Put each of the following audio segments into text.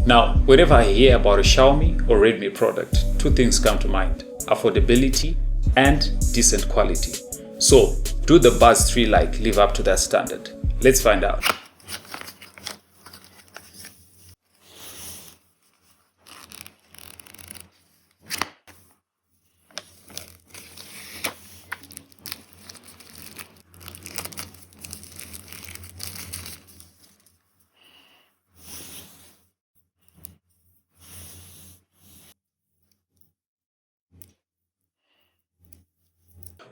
Now, whenever I hear about a Xiaomi or Redmi product, two things come to mind: affordability and decent quality. So, do the Buds 3 Lite live up to that standard? Let's find out.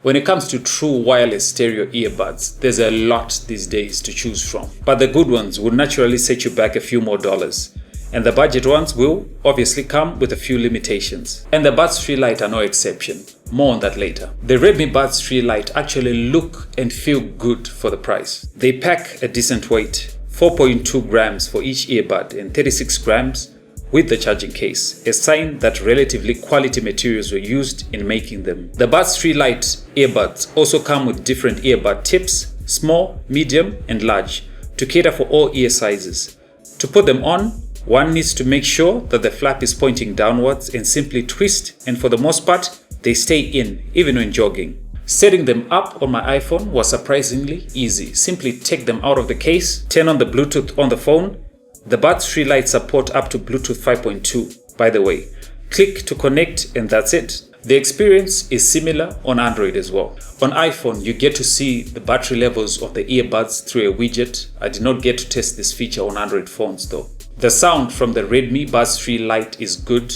When it comes to True Wireless Stereo Earbuds, there's a lot these days to choose from. But the good ones will naturally set you back a few more dollars. And the budget ones will obviously come with a few limitations. And the Buds 3 Lite are no exception. More on that later. The Redmi Buds 3 Lite actually look and feel good for the price. They pack a decent weight, 4.2 grams for each earbud and 36 grams with the charging case, a sign that relatively quality materials were used in making them. The Buds 3 Lite earbuds also come with different earbud tips, small, medium and large, to cater for all ear sizes. To put them on, one needs to make sure that the flap is pointing downwards and simply twist, and for the most part, they stay in, even when jogging. Setting them up on my iPhone was surprisingly easy. Simply take them out of the case, turn on the Bluetooth on the phone. The Buds 3 Lite support up to Bluetooth 5.2, by the way. Click to connect and that's it. The experience is similar on Android as well. On iPhone, you get to see the battery levels of the earbuds through a widget. I did not get to test this feature on Android phones though. The sound from the Redmi Buds 3 Lite is good,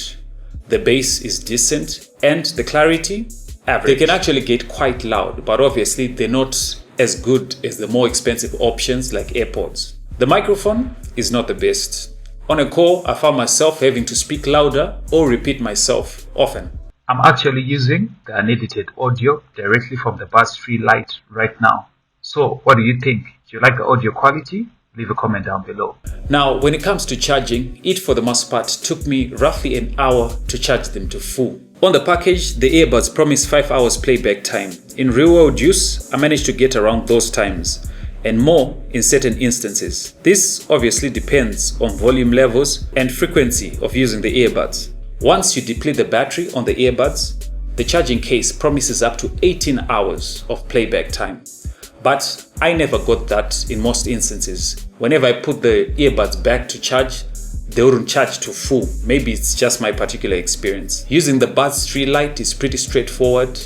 the bass is decent, and the clarity, average. They can actually get quite loud, but obviously they're not as good as the more expensive options like AirPods. The microphone is not the best. On a call, I found myself having to speak louder or repeat myself often. I'm actually using the unedited audio directly from the Buds 3 Lite right now. So, what do you think? Do you like the audio quality? Leave a comment down below. Now, when it comes to charging, it for the most part took me roughly an hour to charge them to full. On the package, the earbuds promise 5 hours playback time. In real world use, I managed to get around those times, and more in certain instances. This obviously depends on volume levels and frequency of using the earbuds. Once you deplete the battery on the earbuds, the charging case promises up to 18 hours of playback time. But I never got that in most instances. Whenever I put the earbuds back to charge, they wouldn't charge to full. Maybe it's just my particular experience. Using the Buds 3 Lite is pretty straightforward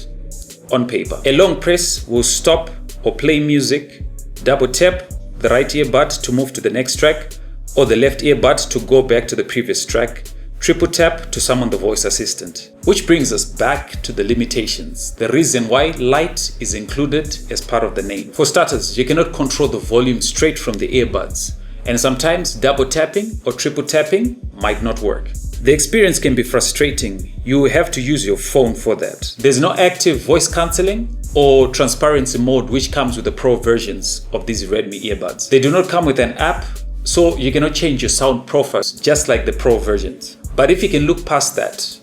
on paper. A long press will stop or play music. Double tap the right earbud to move to the next track, or the left earbud to go back to the previous track. Triple tap to summon the voice assistant. Which brings us back to the limitations, the reason why Lite is included as part of the name. For starters, you cannot control the volume straight from the earbuds, and sometimes double tapping or triple tapping might not work. The experience can be frustrating. You will have to use your phone for that. There's no active voice cancelling or transparency mode, which comes with the Pro versions of these Redmi earbuds. They do not come with an app, so you cannot change your sound profiles just like the Pro versions. But if you can look past that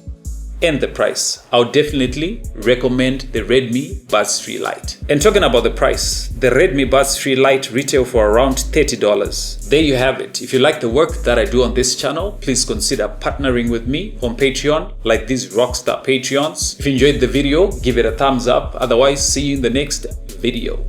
and the price, I would definitely recommend the Redmi Buds 3 Lite. And talking about the price, the Redmi Buds 3 Lite retail for around $30. There you have it. If you like the work that I do on this channel, please consider partnering with me on Patreon, like these rockstar Patreons. If you enjoyed the video, give it a thumbs up. Otherwise, see you in the next video.